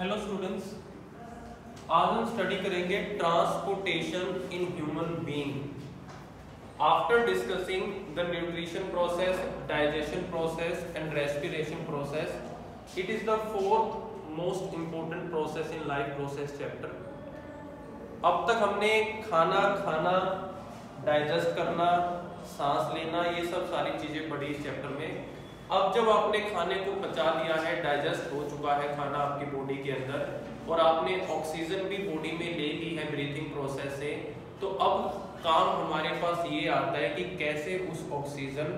Hello students, आज हम study करेंगे transportation in human being. After discussing the nutrition process, digestion process and respiration process, it is the fourth most important process in life process chapter. अब तक हमने खाना खाना, digest करना, सांस लेना, ये सब सारी चीजें पढ़ी इस चैप्टर में। अब जब आपने खाने को पचा लिया है, डाइजेस्ट हो चुका है खाना आपकी बॉडी के अंदर और आपने ऑक्सीजन भी बॉडी में ले ली है ब्रीथिंग प्रोसेस से, तो अब काम हमारे पास ये आता है कि कैसे उस ऑक्सीजन,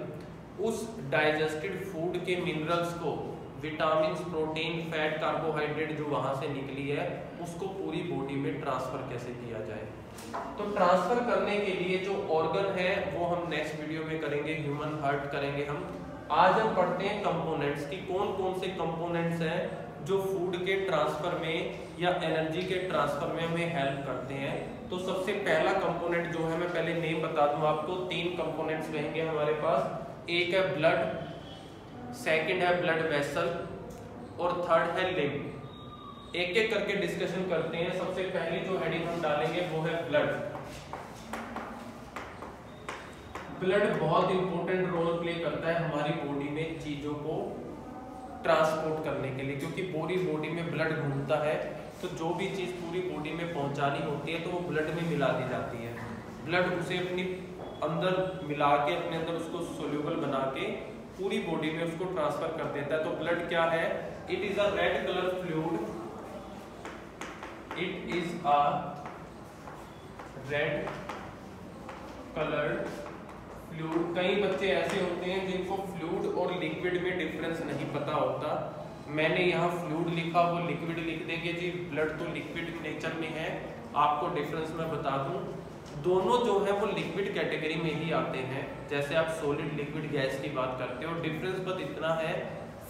उस डाइजेस्टेड फूड के मिनरल्स को, विटामिन, प्रोटीन, फैट, कार्बोहाइड्रेट जो वहां से निकली है, उसको पूरी बॉडी में ट्रांसफर कैसे किया जाए। तो ट्रांसफर करने के लिए जो ऑर्गन है वो हम नेक्स्ट वीडियो में करेंगे, ह्यूमन हार्ट करेंगे हम। आज हम पढ़ते हैं कंपोनेंट्स की, कौन कौन से कंपोनेंट्स हैं जो फूड के ट्रांसफर में या एनर्जी के ट्रांसफर में हमें हेल्प करते हैं। तो सबसे पहला कंपोनेंट जो है, मैं पहले नेम बता दूं आपको, 3 कंपोनेंट्स रहेंगे हमारे पास। एक है ब्लड, सेकंड है ब्लड वेसल और थर्ड है लिम्फ। एक एक करके डिस्कशन करते हैं। सबसे पहली जो हेडिंग हम डालेंगे वो है ब्लड। ब्लड बहुत इंपॉर्टेंट रोल प्ले करता है हमारी बॉडी में चीजों को ट्रांसपोर्ट करने के लिए, क्योंकि पूरी बॉडी में ब्लड घूमता है, तो जो भी चीज पूरी बॉडी में पहुंचानी होती है तो वो ब्लड में मिला दी जाती है। ब्लड उसे अपनी अंदर मिला के, अपने अंदर उसको सोल्यूबल बना के पूरी बॉडी में उसको ट्रांसफर कर देता है। तो ब्लड क्या है? It is a red colour fluid, it is a red coloured fluid. कई बच्चे ऐसे होते हैं जिनको फ्लूइड और लिक्विड में डिफरेंस नहीं पता होता। मैंने यहाँ फ्लूइड लिखा, वो लिक्विड लिख देंगे जी। ब्लड तो लिक्विड नेचर में है, आपको डिफरेंस मैं बता दूं, दोनों जो है वो लिक्विड कैटेगरी में ही आते हैं। जैसे आप सॉलिड, लिक्विड, गैस की बात करते हो, डिफरेंस बस इतना है,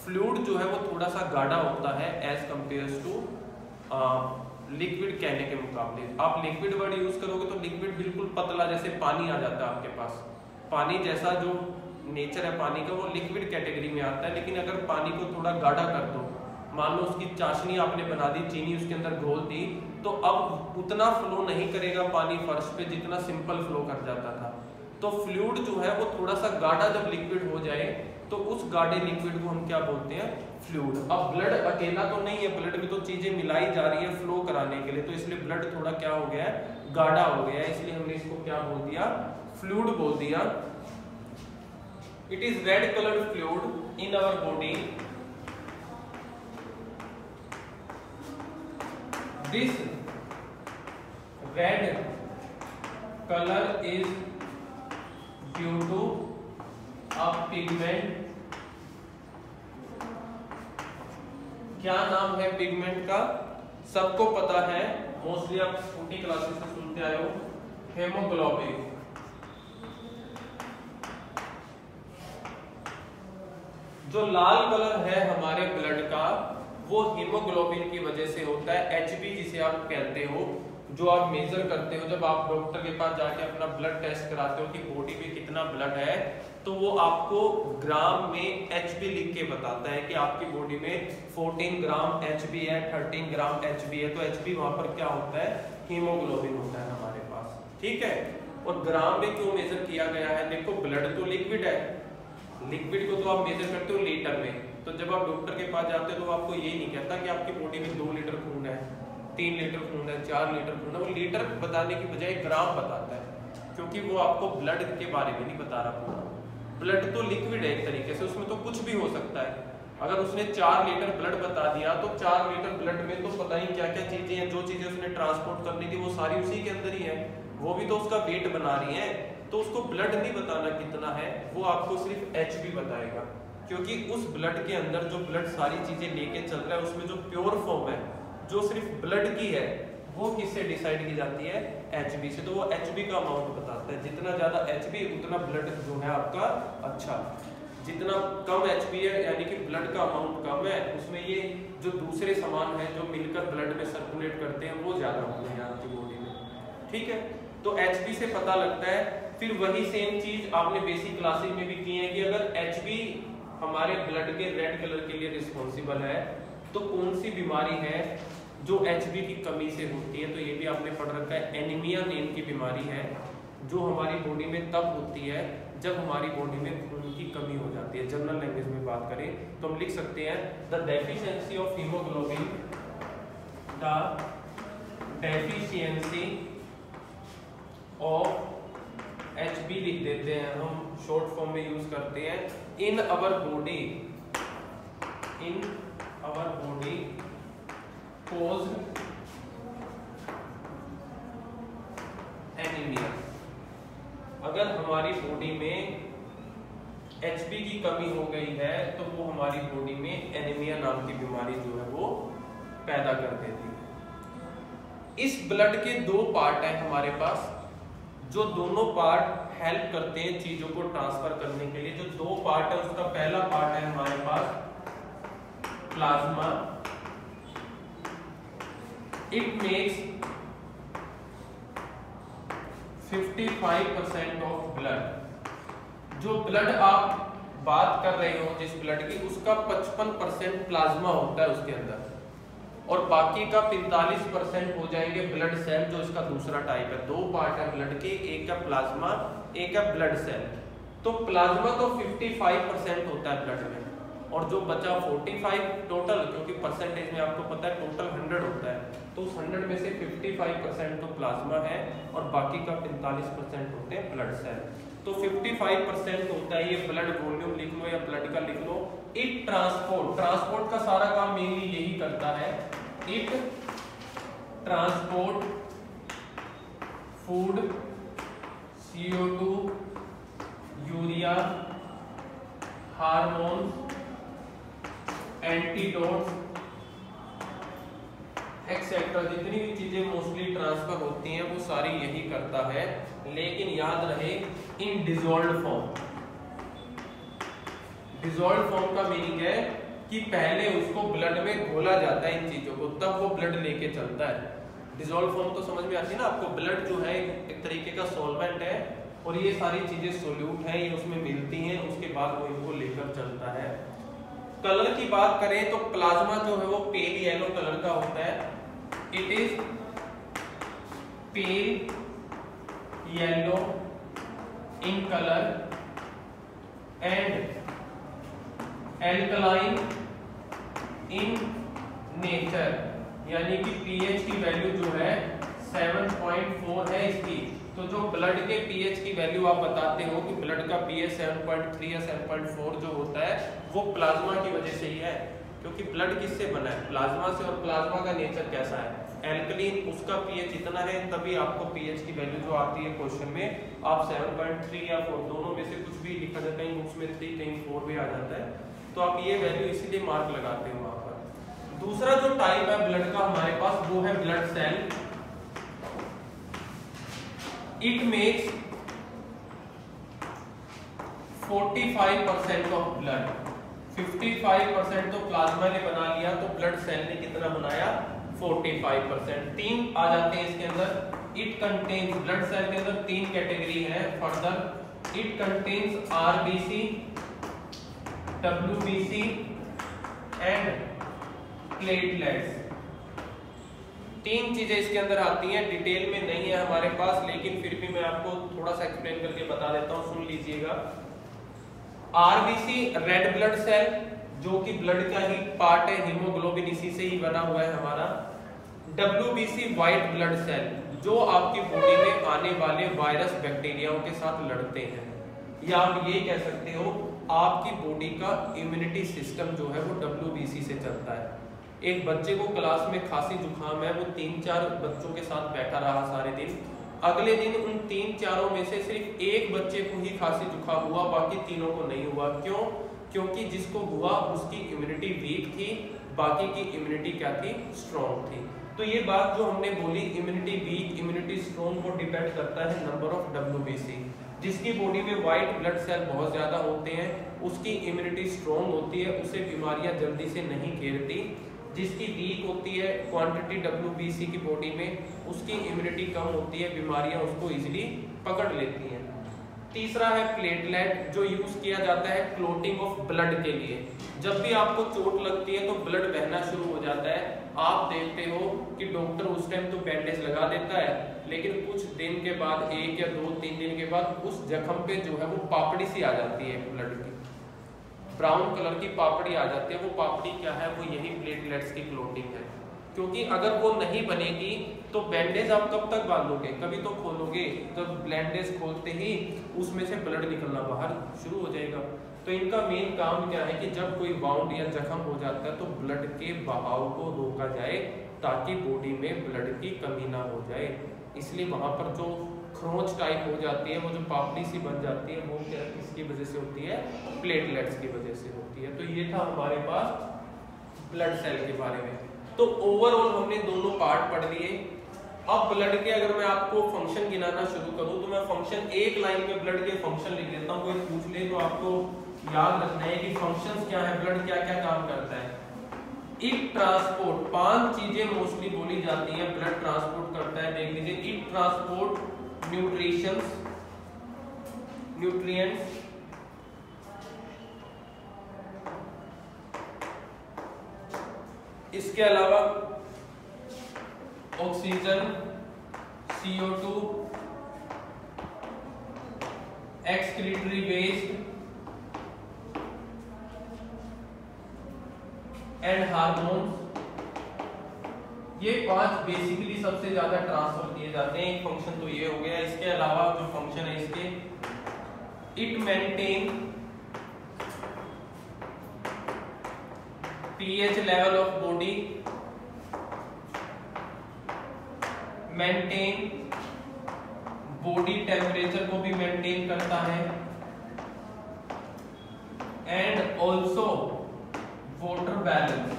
फ्लूइड जो है वो थोड़ा सा गाढ़ा होता है एज कम्पेयर टू लिक्विड कहने के मुकाबले। आप लिक्विड वर्ड यूज करोगे तो लिक्विड बिल्कुल पतला, जैसे पानी आ जाता है आपके पास, पानी जैसा जो नेचर है पानी का वो लिक्विड कैटेगरी में आता है। लेकिन अगर पानी को थोड़ा गाढ़ा कर दो, मान लो उसकी चाशनी आपने बना दी, चीनी उसके अंदर घोल दी, तो अब उतना फ्लो नहीं करेगा पानी फर्श पे जितना सिंपल फ्लो कर जाता था। तो फ्लूइड जो है वो थोड़ा सा गाढ़ा जब लिक्विड हो जाए तो उस गाढ़े लिक्विड को हम क्या बोलते हैं? फ्लूइड। अब ब्लड अकेला तो नहीं है, ब्लड में तो चीजें मिलाई जा रही है फ्लो कराने के लिए, तो इसलिए ब्लड थोड़ा क्या हो गया है? गाढ़ा हो गया है, इसलिए हमने इसको क्या बोल दिया? फ्लूइड बोल दिया। It is red coloured fluid in our body. This red colour is due to a pigment. क्या नाम है पिगमेंट का? सबको पता है, मोस्टली आप छोटी क्लासेस से सुनते आए हो, हेमोग्लोबिन। जो लाल कलर है हमारे ब्लड का वो हीमोग्लोबिन की वजह से होता है। एचबी जिसे आप कहते हो, जो आप मेजर करते हो जब आप डॉक्टर के पास जाके अपना ब्लड टेस्ट कराते हो कि बॉडी में कितना ब्लड है, तो वो आपको ग्राम में एचबी लिख के बताता है कि आपकी बॉडी में 14 ग्राम एचबी है, 13 ग्राम एचबी है। तो एचबी वहां पर क्या होता है? हीमोग्लोबिन होता है हमारे पास, ठीक है। और ग्राम में क्यों मेजर किया गया है? देखो ब्लड तो लिक्विड है, लिक्विड को तो आप मेजर करते हो लीटर में, तो जब आप डॉक्टर के पास जाते हो तो आपको ये नहीं कहता कि आपकी बॉडी में 2 लीटर खून है, 3 लीटर खून है, 4 लीटर खून है। वो लीटर बताने की बजाय ग्राम बताता है, क्योंकि वो आपको ब्लड के बारे में नहीं बता रहा पूरा। ब्लड तो लिक्विड है एक तरीके से, उसमें तो कुछ भी हो सकता है। अगर उसने 4 लीटर ब्लड बता दिया तो 4 लीटर ब्लड में तो पता ही क्या क्या चीजें हैं, जो चीजें उसने ट्रांसपोर्ट करनी थी वो सारी उसी के अंदर ही है, वो भी तो उसका वेट बना रही है। तो उसको ब्लड नहीं बताना कितना है, वो आपको सिर्फ एचबी बताएगा, क्योंकि उस ब्लड के अंदर जो ब्लड सारी चीजें लेके चल रहा है उसमें जो प्योर फॉर्म है, जो सिर्फ ब्लड की है, वो किससे डिसाइड की जाती है? एचबी से। तो वो एचबी का अमाउंट बताता है, जितना ज्यादा एचबी उतना ब्लड जो है आपका अच्छा, जितना कम एचबी है यानी कि ब्लड का अमाउंट कम है, उसमें ये जो दूसरे सामान है जो मिलकर ब्लड में सर्कुलेट करते हैं वो ज्यादा होते हैं आपकी बॉडी में, ठीक है। तो एचबी से पता लगता है। फिर वही सेम चीज आपने बेसिक क्लासेस में भी की है कि अगर एचबी हमारे ब्लड के रेड कलर के लिए रिस्पॉन्सिबल है तो कौन सी बीमारी है जो HB की कमी से होती है? तो ये भी आपने पढ़ रखा है, एनीमिया नेम की बीमारी है जो हमारी बॉडी में तब होती है जब हमारी बॉडी में खून की कमी हो जाती है। जनरल लैंग्वेज में बात करें तो हम लिख सकते हैं the deficiency of haemoglobin, the deficiency of HB लिख देते हैं हम, शॉर्ट फॉर्म में यूज करते हैं, इन अवर बॉडी cause एनीमिया। अगर हमारी बॉडी में HB की कमी हो गई है तो वो हमारी बॉडी में एनीमिया नाम की बीमारी जो है वो पैदा कर देती है। इस ब्लड के दो पार्ट है हमारे पास, जो दोनों पार्ट हेल्प करते हैं चीजों को ट्रांसफर करने के लिए। जो दो पार्ट है उसका पहला पार्ट है हमारे पास plasma, it makes 55% of blood. जो ब्लड आप बात कर रहे हो जिस ब्लड की, उसका 55% प्लाज्मा होता है उसके अंदर, और बाकी का 45% हो जाएंगे ब्लड सेल, जो इसका दूसरा टाइप है। दो पार्ट है ब्लड के, एक है प्लाज्मा, एक है ब्लड सेल। तो प्लाज्मा तो 55% होता है ब्लड में, और जो बचा 45 टोटल, क्योंकि परसेंटेज में आपको पता है टोटल 100 होता है, तो उस 100 में से 55% तो प्लाज्मा है और बाकी का 45% होते हैं ब्लड सेल। तो 55% होता है ये ब्लड वॉल्यूम लिख लो या ब्लड का लिख लो। इट ट्रांसपोर्ट का सारा काम मेनली यही करता है। It transport food, CO2, urea, hormones, antidotes etcetera, जितनी भी चीजें मोस्टली ट्रांसफर होती हैं वो सारी यही करता है। लेकिन याद रहे इन डिसॉल्व्ड फॉर्म। डिसॉल्व्ड फॉर्म का मीनिंग है कि पहले उसको ब्लड में घोला जाता है इन चीजों को, तब वो ब्लड लेके चलता है। डिसॉल्व्ड फॉर्म तो समझ में आती है ना आपको। ब्लड जो है एक तरीके का सॉल्वेंट है और ये सारी चीजें सोल्यूट है, ये उसमें मिलती हैं, उसके बाद वो इनको लेकर चलता है। कलर की बात करें तो प्लाज्मा जो है वो पेल येलो कलर का होता है। It is pale yellow in colour and alkaline in nature, यानी कि pH की वैल्यू जो है 7.4 है इसकी। तो जो ब्लड के pH की वैल्यू आप बताते हो कि ब्लड का pH 7.3 या 7.4 जो होता है वो प्लाज्मा की वजह से ही है, क्योंकि ब्लड किससे बना है? प्लाज्मा से। और प्लाज्मा का नेचर कैसा है? एल्कलीन, उसका pH इतना है, तभी आपको pH की वैल्यू जो आती है क्वेश्चन में, आप 7.3 या 4 दोनों में से कुछ भी लिखा जाता है, कहीं बुक्स में 3 कहीं 4 भी आ जाता है, तो आप ये वैल्यू इसीलिए मार्क लगाते हो वहां पर। दूसरा जो टाइप है ब्लड का हमारे पास वो है blood cell. It makes 45% of blood. 55% तो प्लाज्मा ने बना लिया, तो ब्लड सेल ने कितना बनाया? 45%। 3 आ जाते हैं इसके अंदर। इट कंटेन्स, ब्लड सेल के अंदर 3 कैटेगरी है further. It contains RBC, WBC and platelets. 3 चीजें इसके अंदर आती हैं, डिटेल में नहीं है हमारे पास, लेकिन फिर भी मैं आपको थोड़ा सा एक्सप्लेन करके बता देता हूं, सुन लीजिएगा। RBC रेड ब्लड सेल, जो कि ब्लड का ही पार्ट है, हीमोग्लोबिन इसी से ही बना हुआ है हमारा। WBC व्हाइट ब्लड सेल, जो आपकी बॉडी में आने वाले वायरस बैक्टीरियाओं के साथ लड़ते हैं, या आप ये कह सकते हो आपकी बॉडी का इम्यूनिटी सिस्टम जो है वो WBC से चलता है। एक बच्चे को क्लास में खांसी जुकाम है, वो 3-4 बच्चों के साथ बैठा रहा सारे दिन, अगले दिन उन 3-4 में से सिर्फ एक बच्चे को ही खांसी जुकाम हुआ, बाकी तीनों को नहीं हुआ। क्यों? क्योंकि जिसको हुआ उसकी इम्यूनिटी वीक थी, बाकी की इम्यूनिटी क्या थी? स्ट्रॉन्ग थी। तो ये बात जो हमने बोली, इम्यूनिटी वीक, इम्यूनिटी स्ट्रॉन्ग, को डिपेंड करता है नंबर ऑफ WBC। जिसकी बॉडी में व्हाइट ब्लड सेल बहुत ज्यादा होते हैं, उसकी इम्यूनिटी स्ट्रॉन्ग होती है, उसे बीमारियां जल्दी से नहीं घेरती। जिसकी वीक होती है क्वांटिटी WBC की बॉडी में, उसकी इम्यूनिटी कम होती है, बीमारियां उसको इजीली पकड़ लेती हैं। तीसरा है प्लेटलेट, जो यूज किया जाता है क्लोटिंग ऑफ ब्लड के लिए। जब भी आपको चोट लगती है तो ब्लड बहना शुरू हो जाता है, आप देखते हो कि डॉक्टर उस टाइम तो बैंडेज लगा देता है, लेकिन कुछ दिन के बाद, 1 या 2-3 दिन के बाद उस जख्म पे जो है वो पापड़ी सी आ जाती है ब्लड की, ब्राउन कलर की पापड़ी आ जाती है। वो पापड़ी क्या है, वो यही प्लेटलेट्स की क्लोटिंग है। क्योंकि अगर वो नहीं बनेगी तो बैंडेज आप कब तक बांधोगे, कभी तो खोलोगे, जब बैंडेज खोलते ही उसमें से ब्लड निकलना बाहर शुरू हो जाएगा। तो इनका मेन काम क्या है कि जब कोई वाउंड या जख्म हो जाता है तो ब्लड के बहाव को रोका जाए ताकि बॉडी में ब्लड की कमी ना हो जाए। इसलिए वहां पर जो खरोंच टाइप हो जाती है, वो जो पापड़ी सी बन जाती है, वो क्या किसकी वजह से होती है, प्लेटलेट्स की वजह से होती है। तो ये था हमारे पास ब्लड सेल के बारे में। तो ओवरऑल हमने दोनों पार्ट पढ़ लिए। अब ब्लड के अगर मैं आपको फंक्शन गिनाना शुरू करूं तो मैं फंक्शन एक लाइन में ब्लड के फंक्शन लिख लेता हूं। कोई पूछ ले तो आपको याद रखना है कि फंक्शंस क्या है, ब्लड क्या क्या काम करता है। इट ट्रांसपोर्ट, 5 चीजें मोस्टली बोली जाती हैं ब्लड ट्रांसपोर्ट करता है, देख लीजिए। इट ट्रांसपोर्ट न्यूट्रिशंस, न्यूट्रिएंट्स, इसके अलावा oxygen, CO2, excretory waste and hormones. ये 5 बेसिकली सबसे ज्यादा ट्रांसफर किए जाते हैं। एक फंक्शन तो ये हो गया। इसके अलावा जो फंक्शन है इसके, it maintain pH level of body, maintain body temperature को भी मेंटेन करता है, and also water balance,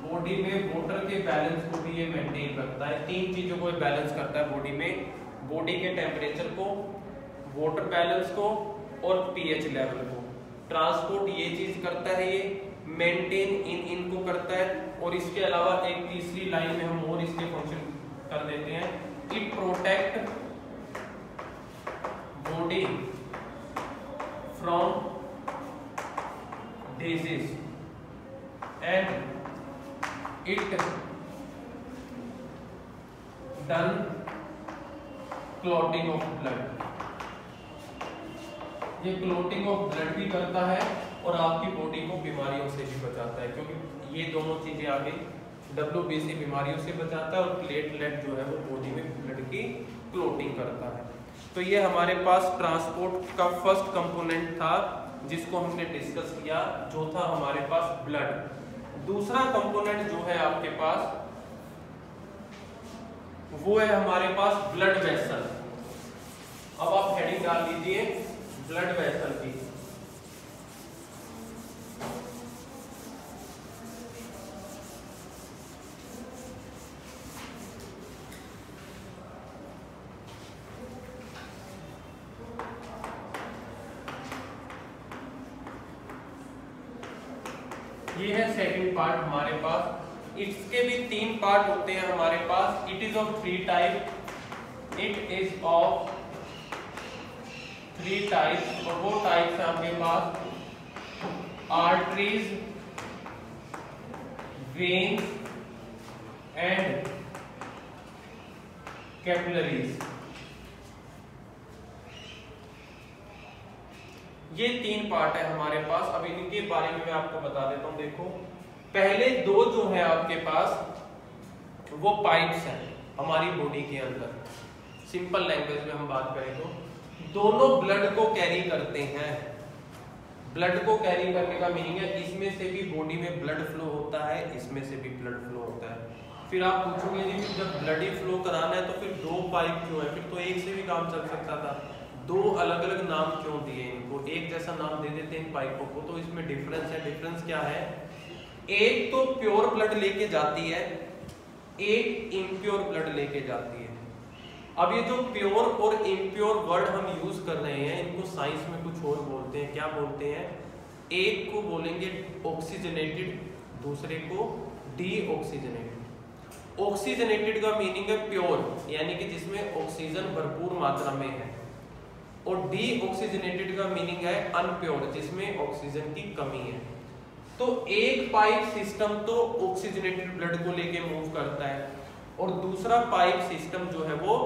body में वाटर के बैलेंस को भी ये मेंटेन रखता है। 3 चीजों को बैलेंस करता है बॉडी में, बॉडी के टेम्परेचर को, वाटर बैलेंस को और pH लेवल को। ट्रांसपोर्ट ये चीज करता है, ये मेंटेन इनको करता है। और इसके अलावा एक तीसरी लाइन में हम और इसके फंक्शन कर देते हैं। It protect body from disease and it done clotting of blood. ये क्लॉटिंग ऑफ ब्लड भी करता है और आपकी बॉडी को बीमारियों से भी बचाता है, क्योंकि ये दोनों चीजें आगे WBC बीमारियों से बचाता है और प्लेटलेट जो है वो बॉडी में ब्लड की क्लॉटिंग करता है। तो ये हमारे पास ट्रांसपोर्ट का फर्स्ट कंपोनेंट था जिसको हमने डिस्कस किया, जो था हमारे पास ब्लड। दूसरा कंपोनेंट जो है आपके पास वो है हमारे पास ब्लड वेसल। अब आप हेडिंग डाल लीजिए ब्लड वेसल की। ये है सेकंड पार्ट हमारे पास। इसके भी 3 पार्ट होते हैं हमारे पास। It is of 3 type. It is of 3 types, और वो टाइप्स है आपके पास आर्टरीज, वेन्स एंड कैपिलरीज। ये 3 पार्ट है हमारे पास। अब इनके बारे में मैं आपको बता देता हूं। देखो, पहले 2 जो है आपके पास वो पाइप्स हैं हमारी बॉडी के अंदर। सिंपल लैंग्वेज में हम बात करें तो दोनों ब्लड को कैरी करते हैं। ब्लड को कैरी करने का मीनिंग है इसमें से भी बॉडी में ब्लड फ्लो होता है, इसमें से भी ब्लड फ्लो होता है। फिर आप पूछोगे जी जब ब्लड ही फ्लो कराना है तो फिर 2 पाइप क्यों है, फिर तो एक से भी काम चल सकता था। 2 अलग अलग नाम क्यों दिए इनको, एक जैसा नाम दे देते हैं इन पाइपों को। तो इसमें डिफरेंस है। डिफरेंस क्या है, एक तो प्योर ब्लड लेके जाती है, एक इम्प्योर ब्लड लेके जाती है। अब ये जो प्योर और इम्प्योर वर्ड हम यूज कर रहे हैं इनको साइंस में कुछ और बोलते हैं। क्या बोलते हैं, एक को बोलेंगे ऑक्सीजनेटेड, दूसरे को डीऑक्सीजनेटेड। ऑक्सीजनेटेड का मीनिंग है प्योर, यानी कि जिसमें ऑक्सीजन भरपूर मात्रा में है, और डीऑक्सीजनेटेड का मीनिंग है अनप्योर, जिसमें ऑक्सीजन की कमी है। तो एक पाइप सिस्टम तो ऑक्सीजनेटेड ब्लड को लेके मूव करता है और दूसरा पाइप सिस्टम जो है वो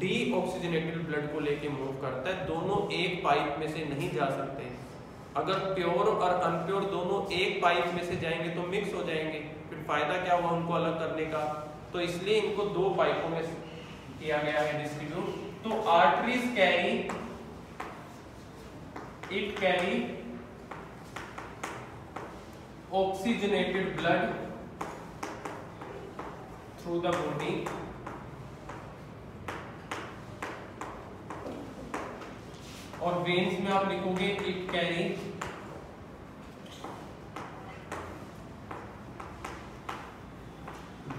डीऑक्सीजनेटेड ब्लड को लेके मूव करता है। दोनों एक पाइप में से नहीं जा सकते। अगर प्योर और अनप्योर दोनों एक पाइप में से जाएंगे तो मिक्स हो जाएंगे, फिर फायदा क्या हुआ उनको अलग करने का। तो इसलिए इनको दो पाइपों में किया गया है डिस्ट्रीब्यूट। तो arteries carry oxygenated blood through the body और वेन्स में आप लिखोगे it carry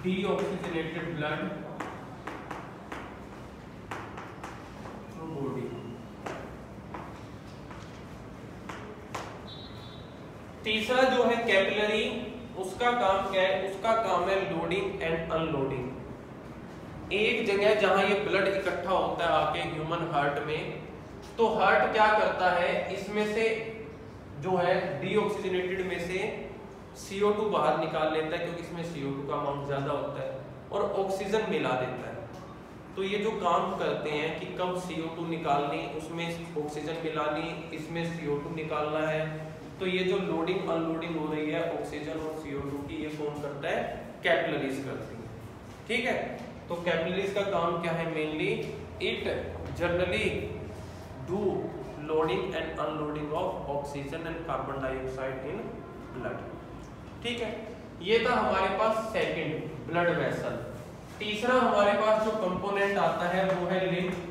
deoxygenated blood through body। तीसरा जो है कैपिलरी, उसका काम क्या है? उसका काम है लोडिंग एंड अनलोडिंग। एक जगह जहां ये ब्लड इकट्ठा होता है आके ह्यूमन हार्ट में, तो हार्ट क्या करता है, इसमें से जो है डीऑक्सीजनेटेड में से CO2 बाहर निकाल लेता है, क्योंकि इसमें CO2 का अमाउंट ज्यादा होता है, और ऑक्सीजन मिला देता है। तो ये जो काम करते हैं कि कब CO2 निकालनी, उसमें ऑक्सीजन मिलानी, इसमें CO2 निकालना है, तो ये जो लोडिंग अनलोडिंग हो रही है ऑक्सीजन और CO2 की, ये कौन करता है? कैपिलरीज करती है। ठीक है, तो कैपिलरीज का काम क्या है? Mainly it generally do loading and unloading of oxygen and carbon dioxide in blood. ठीक है, ये था हमारे पास सेकंड ब्लड वेसल। तीसरा हमारे पास जो कंपोनेंट आता है वो है लिम्फ।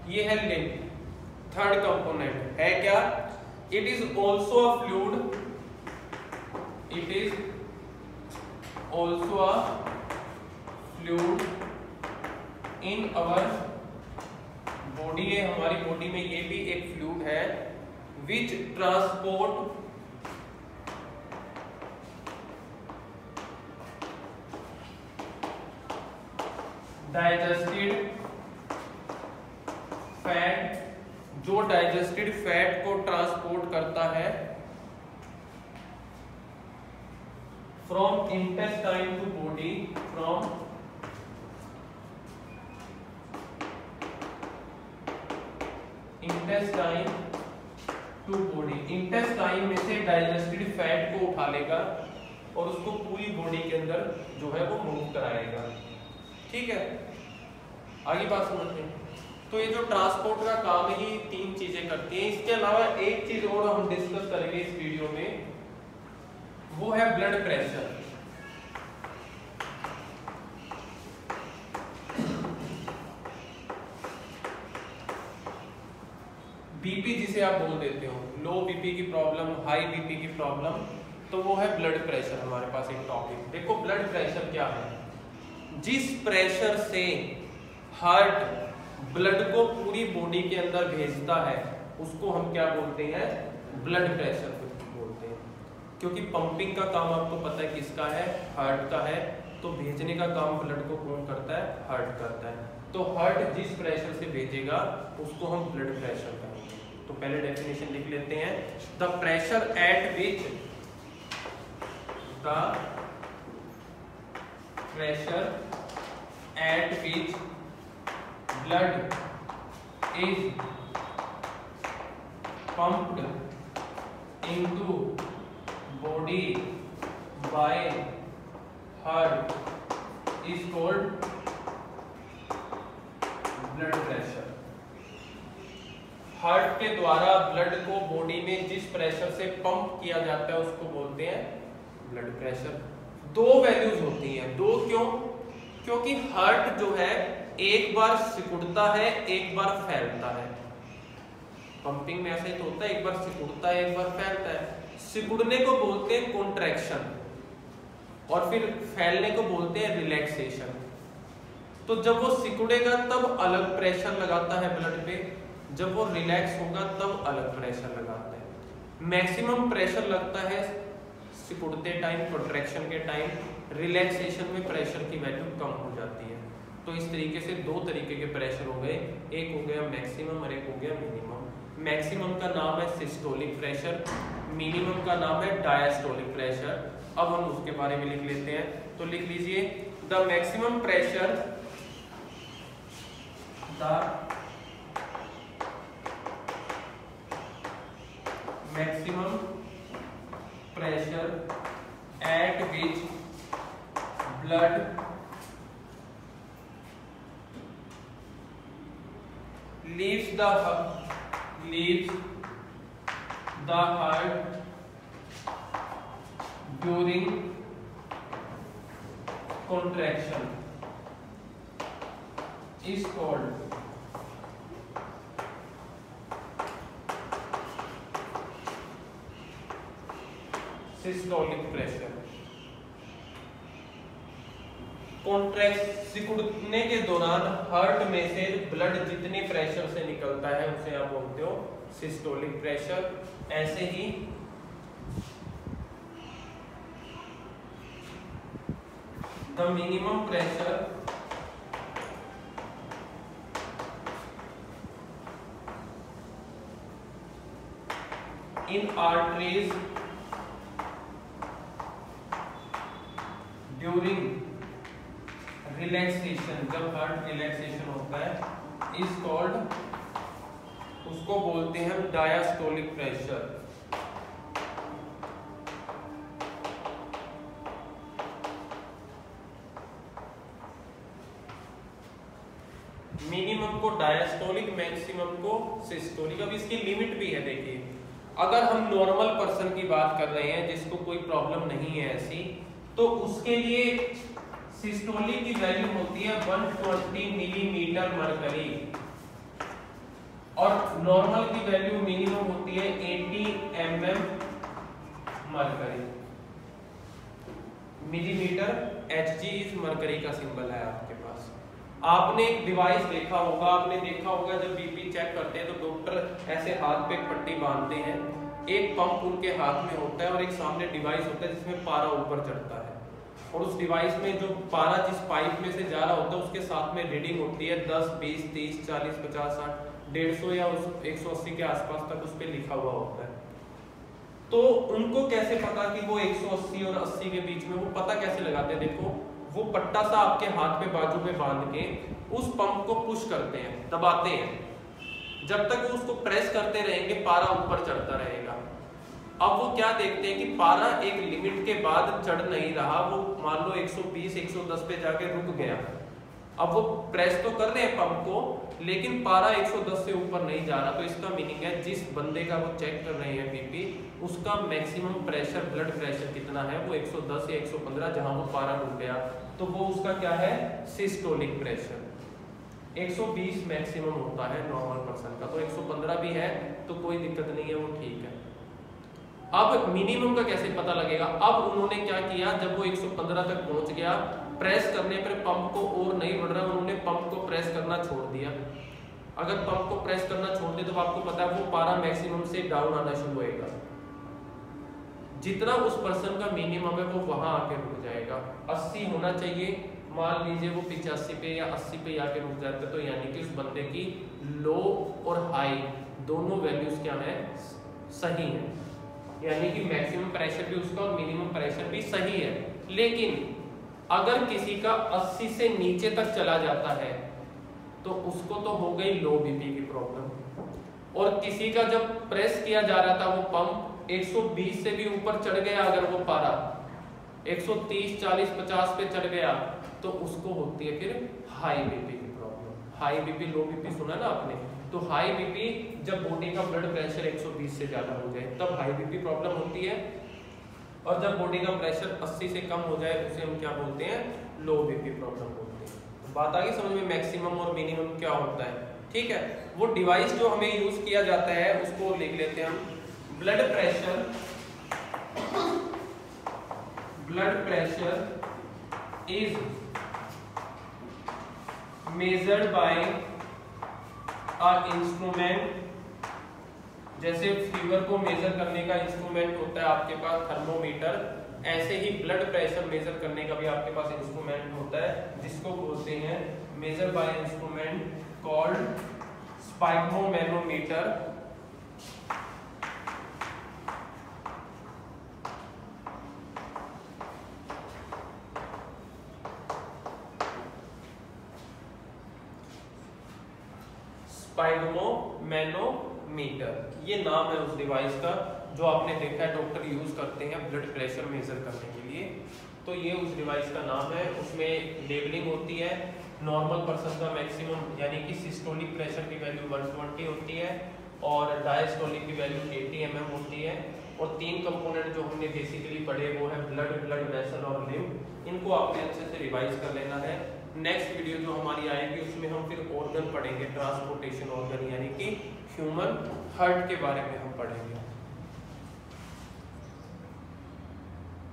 ये है लिम्फ। थर्ड कंपोनेंट है क्या? It is also a fluid, it is also a fluid in our body. है हमारी बॉडी में ये भी एक फ्लूइड है विच ट्रांसपोर्ट डाइजेस्टेड फैट, जो डाइजेस्टेड फैट को ट्रांसपोर्ट करता है from intestine to body, from intestine to body. Intestine में से डाइजेस्टेड फैट को उठा लेगा और उसको पूरी बॉडी के अंदर जो है वो मूव कराएगा। ठीक है, आगे बात समझते हैं। तो ये जो ट्रांसपोर्ट का काम ही तीन चीजें करती हैं। इसके अलावा एक चीज और हम डिस्कस करेंगे इस वीडियो में, वो है ब्लड प्रेशर। बीपी जिसे आप बोल देते हो, लो बीपी की प्रॉब्लम, हाई बीपी की प्रॉब्लम, तो वो है ब्लड प्रेशर। हमारे पास एक टॉपिक देखो, ब्लड प्रेशर क्या है? जिस प्रेशर से हार्ट ब्लड को पूरी बॉडी के अंदर भेजता है उसको हम क्या बोलते हैं? ब्लड प्रेशर बोलते हैं। क्योंकि पंपिंग का काम आपको पता है किसका है? हार्ट का है। तो भेजने का काम ब्लड को कौन करता है? हार्ट करता है। तो हार्ट जिस प्रेशर से भेजेगा उसको हम ब्लड प्रेशर कहेंगे। तो पहले डेफिनेशन लिख लेते हैं। The pressure at which blood is pumped into body by heart is called blood pressure। Heart के द्वारा ब्लड को बॉडी में जिस प्रेशर से पंप किया जाता है उसको बोलते हैं ब्लड प्रेशर। दो वैल्यूज होती हैं। दो क्यों? क्योंकि हार्ट जो है एक बार सिकुड़ता है, एक बार फैलता है। पंपिंग में ऐसा ही तो होता है, एक बार सिकुड़ता है, एक बार फैलता है। सिकुड़ने को बोलते हैं कॉन्ट्रैक्शन और फिर फैलने को बोलते हैं रिलैक्सेशन। तो जब वो सिकुड़ेगा तब अलग प्रेशर लगाता है ब्लड पे, जब वो रिलैक्स होगा तब अलग प्रेशर लगाता है। मैक्सिमम प्रेशर लगता है सिकुड़ते टाइम, प्रोट्रैक्शन के टाइम, रिलैक्सेशन में प्रेशर की वैल्यू कम हो जाती है। तो इस तरीके से दो तरीके के प्रेशर हो गए, एक हो गया मैक्सिमम और एक हो गया मिनिमम। मैक्सिमम का नाम है सिस्टोलिक प्रेशर, मिनिमम का नाम है डायस्टोलिक प्रेशर। अब हम उसके बारे में लिख लेते हैं, तो लिख लीजिए the maximum pressure, the maximum pressure at which blood leaves the heart during contraction is called systolic pressure। सिकुड़ने के दौरान हार्ट में से ब्लड जितने प्रेशर से निकलता है उसे आप बोलते हो सिस्टोलिक प्रेशर। ऐसे ही the minimum pressure in arteries during relaxation, जब हार्ट रिलैक्सेशन होता है, इज कॉल्ड, उसको बोलते हैं डायस्टोलिक प्रेशर। मिनिमम को डायस्टोलिक, मैक्सिमम को सिस्टोलिक। अब इसकी लिमिट भी है, देखिए अगर हम नॉर्मल पर्सन की बात कर रहे हैं जिसको कोई प्रॉब्लम नहीं है ऐसी, तो उसके लिए सिस्टोलिक की वैल्यू होती है 120 मिलीमीटर मरकरी और नॉर्मल की वैल्यू मिनिमम होती है 80 mm mercury. Millimetre Hg is mercury का सिंबल है आपके पास। आपने एक डिवाइस देखा होगा, आपने देखा होगा जब बीपी चेक करते हैं तो डॉक्टर ऐसे हाथ पे एक पट्टी बांधते हैं, एक पंप उनके हाथ में होता है और एक सामने डिवाइस होता है जिसमें पारा ऊपर चढ़ता है, और उस डिवाइस में जो पारा जिस पाइप में से जा रहा होता है उसके साथ में रीडिंग होती है 10, 20, 30, 40, 50, 60, 150 या 180 के आसपास तक उस पर लिखा हुआ होता है। तो उनको कैसे पता कि वो 180 और 80 के बीच में, वो पता कैसे लगाते हैं? देखो वो पट्टा सा आपके हाथ पे बाजू पे बांध के उस पंप को पुश करते हैं, दबाते हैं, जब तक वो उसको प्रेस करते रहेंगे पारा ऊपर चढ़ता रहेगा। अब वो क्या देखते हैं कि पारा एक लिमिट के बाद चढ़ नहीं रहा, वो मान लो 120, 110 पे जाके रुक गया। अब वो प्रेस तो कर रहे हैं पंप को, लेकिन पारा 110 से ऊपर नहीं जा रहा। तो इसका मीनिंग है जिस बंदे का वो चेक कर रहे हैं बीपी, उसका मैक्सिमम प्रेशर, ब्लड प्रेशर कितना है, वो 110 या 115 जहां वो पारा रुक गया, तो वो उसका क्या है, सिस्टोलिक प्रेशर। 120 मैक्सिमम होता है नॉर्मल पर्सन का, तो 115 भी है तो कोई दिक्कत नहीं है, वो ठीक है। अब मिनिमम का कैसे पता लगेगा? अब उन्होंने क्या किया, जब वो 115 तक पहुंच गया, प्रेस करने पर पंप को और नहीं बढ़ रहा, उन्होंने पंप को प्रेस करना छोड़ दिया। अगर पंप को प्रेस करना छोड़ दे तो आपको पता है वो पारा मैक्सिमम से डाउन आना शुरू होएगा, जितना उस पर्सन का मिनिमम है वो वहां आके रुक जाएगा। 80 होना चाहिए, मान लीजिए वो 85 पे या 80 पे आके रुक जाते, तो यानी कि उस बंदे की लो और हाई दोनों वैल्यूज क्या है, सही है, यानी कि मैक्सिमम प्रेशर भी उसका और मिनिमम प्रेशर भी सही है। लेकिन अगर किसी का 80 से नीचे तक चला जाता है तो उसको तो हो गई लो बीपी की प्रॉब्लम, और किसी का जब प्रेस किया जा रहा था वो पंप 120 से भी ऊपर चढ़ गया, अगर वो पारा 130, 40, 50 पे चढ़ गया, तो उसको होती है फिर हाई बीपी की प्रॉब्लम। हाई बीपी, लो बीपी सुना ना आपने, तो हाई बीपी जब बॉडी का ब्लड प्रेशर 120 से ज्यादा हो जाए तब हाई बीपी प्रॉब्लम होती है, और जब बॉडी का प्रेशर 80 से कम हो जाए उसे हम क्या बोलते हैं, लो बीपी प्रॉब्लम बोलते हैं। बात आ गई समझ में, मैक्सिमम और मिनिमम क्या होता है, ठीक है। वो डिवाइस जो हमें यूज किया जाता है उसको लिख लेते हैं हम, blood pressure is measured by an instrument जैसे फीवर को मेजर करने का इंस्ट्रूमेंट होता है आपके पास थर्मोमीटर, ऐसे ही ब्लड प्रेशर मेजर करने का भी आपके पास इंस्ट्रूमेंट होता है जिसको बोलते हैं मेजर बाय इंस्ट्रूमेंट कॉल्ड स्पाइगमोमैनोमीटर। स्पाइगमोमैनोमीटर ये नाम है उस डिवाइस का जो आपने देखा है डॉक्टर यूज करते हैं ब्लड प्रेशर मेजर करने के लिए। तो ये उस डिवाइस का नाम है। उसमें लेबलिंग होती है, नॉर्मल पर्सन का मैक्सिमम यानी कि सिस्टोलिक प्रेशर की वैल्यू 120 होती है और डायस्टोलिक की वैल्यू 80 mm होती है। और 3 कंपोनेंट जो हमने बेसिकली पढ़े वो है ब्लड, ब्लड वेसल और लिम्फ। इनको आपने अच्छे से रिवाइज कर लेना है। नेक्स्ट वीडियो जो हमारी आएगी उसमें हम फिर ऑर्गन पढ़ेंगे, ट्रांसपोर्टेशन ऑर्गन यानी कि ह्यूमन हार्ट के बारे में हम पढ़ेंगे।